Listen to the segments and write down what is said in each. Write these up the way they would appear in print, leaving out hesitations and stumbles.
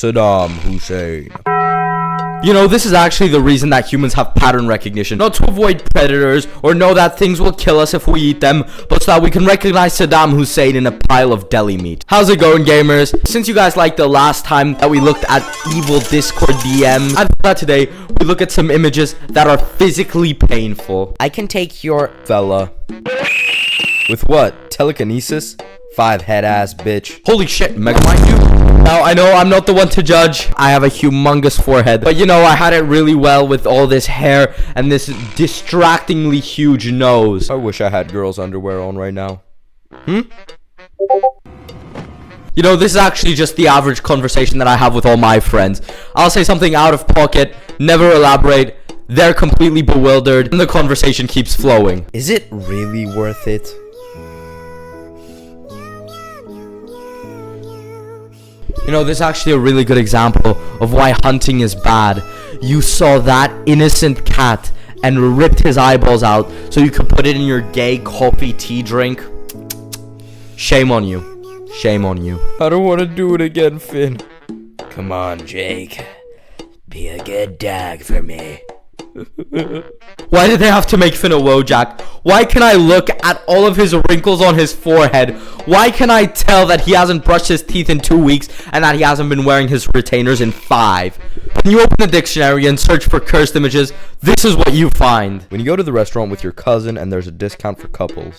Saddam Hussein. You know, this is actually the reason that humans have pattern recognition. Not to avoid predators or know that things will kill us if we eat them, but so that we can recognize Saddam Hussein in a pile of deli meat. How's it going, gamers? Since you guys liked the last time that we looked at evil Discord DMs, I thought today we look at some images that are physically painful. I can take your fella. With what? Telekinesis? 5-head ass bitch. Holy shit, Megamind you? Now, I know I'm not the one to judge. I have a humongous forehead. But you know, I had it really well with all this hair and this distractingly huge nose. I wish I had girls' underwear on right now. You know, this is actually just the average conversation that I have with all my friends. I'll say something out of pocket, never elaborate. They're completely bewildered, and the conversation keeps flowing. Is it really worth it? You know, this is actually a really good example of why hunting is bad. You saw that innocent cat and ripped his eyeballs out so you could put it in your gay coffee tea drink. Shame on you. Shame on you. I don't want to do it again, Finn. Come on, Jake. Be a good dog for me. Why did they have to make Finn a Wojak? Why can I look at all of his wrinkles on his forehead? Why can I tell that he hasn't brushed his teeth in 2 weeks and that he hasn't been wearing his retainers in 5? When you open the dictionary and search for cursed images, this is what you find. When you go to the restaurant with your cousin and there's a discount for couples.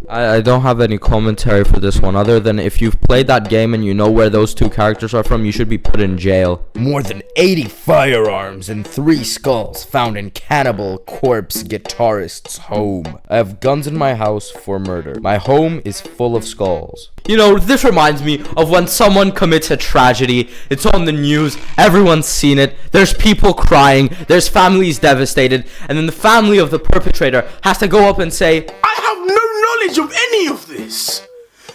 I don't have any commentary for this one other than if you've played that game and you know where those two characters are from, you should be put in jail. More than 80 firearms and 3 skulls found in cannibal corpse guitarist's home. I have guns in my house for murder. My home is full of skulls. You know, this reminds me of when someone commits a tragedy. It's on the news, everyone's seen it, there's people crying, there's families devastated, and then the family of the perpetrator has to go up and say, I have no knowledge of any of this.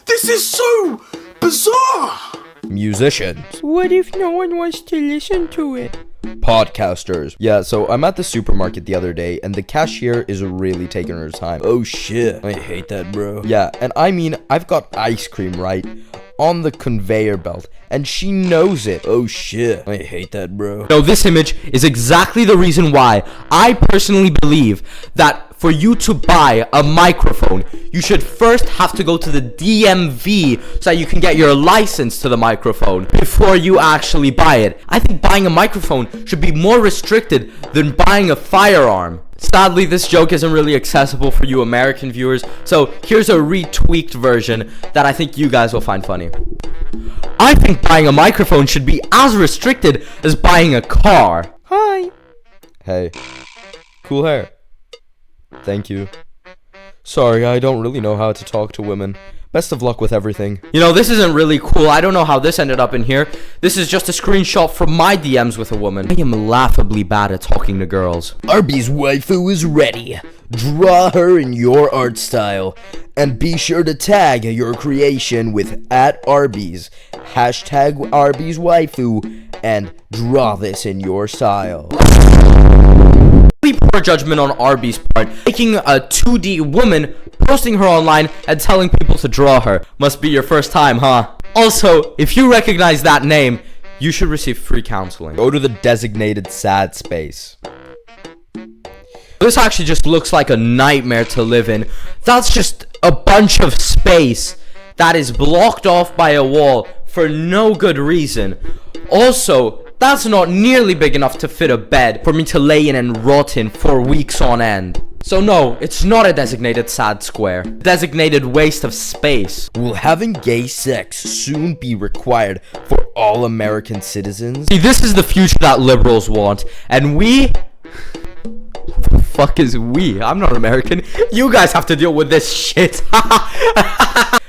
This is so bizarre. Musicians. What if no one wants to listen to it? Podcasters. Yeah, so I'm at the supermarket the other day and the cashier is really taking her time. Oh shit, I hate that, bro. Yeah, and I mean, I've got ice cream, right, on the conveyor belt, and she knows it. Oh shit, I hate that, bro. No, this image is exactly the reason why I personally believe that for you to buy a microphone, you should first have to go to the DMV so that you can get your license to the microphone before you actually buy it. I think buying a microphone should be more restricted than buying a firearm. Sadly, this joke isn't really accessible for you American viewers, so here's a retweaked version that I think you guys will find funny. I think buying a microphone should be as restricted as buying a car. Hi. Hey, cool hair. Thank you. Sorry, I don't really know how to talk to women. Best of luck with everything. You know, this isn't really cool. I don't know how this ended up in here. This is just a screenshot from my DMs with a woman. I am laughably bad at talking to girls. Arby's waifu is ready. Draw her in your art style. And be sure to tag your creation with @Arby's, #Arby's waifu, and draw this in your style. Poor judgment on Arby's part, making a 2D woman, posting her online, and telling people to draw her. Must be your first time, huh? Also, if you recognize that name, you should receive free counseling. Go to the designated sad space. This actually just looks like a nightmare to live in. That's just a bunch of space that is blocked off by a wall for no good reason. Also, that's not nearly big enough to fit a bed for me to lay in and rot in for weeks on end. So no, it's not a designated sad square. Designated waste of space. Will having gay sex soon be required for all American citizens? See, this is the future that liberals want. And we... Who the fuck is we? I'm not American. You guys have to deal with this shit.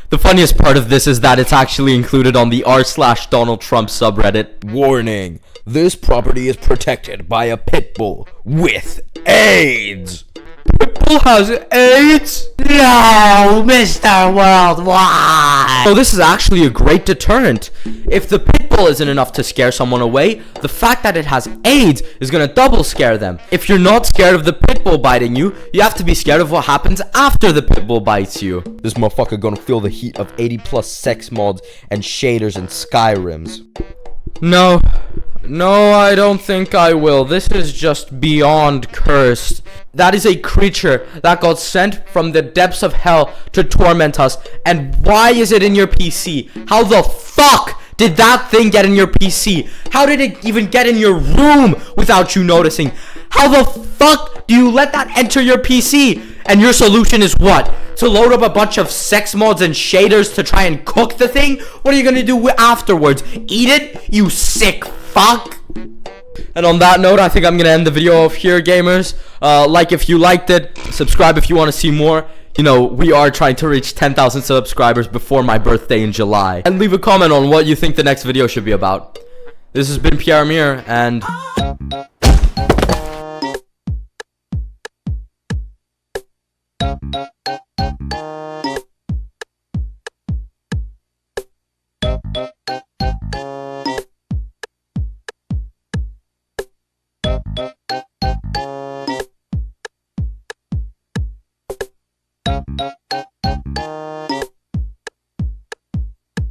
The funniest part of this is that it's actually included on the r/Donald Trump subreddit. Warning, this property is protected by a pit bull with AIDS. Pitbull has AIDS? No, Mr. Worldwide. So this is actually a great deterrent. If the Pitbull isn't enough to scare someone away, the fact that it has AIDS is gonna double scare them. If you're not scared of the Pitbull biting you, you have to be scared of what happens after the Pitbull bites you. This motherfucker gonna feel the heat of 80 plus sex mods and shaders and Skyrims. No, I don't think I will. This is just beyond cursed. That is a creature that got sent from the depths of hell to torment us. And why is it in your PC? How the fuck did that thing get in your PC? How did it even get in your room without you noticing? How the fuck do you let that enter your PC? And your solution is what? To load up a bunch of sex mods and shaders to try and cook the thing? What are you gonna do afterwards? Eat it? You sick fuck? And on that note, I think I'm gonna end the video off here, gamers. Like if you liked it, subscribe if you want to see more. You know, we are trying to reach 10,000 subscribers before my birthday in July. And leave a comment on what you think the next video should be about. This has been Pierre Mir, and...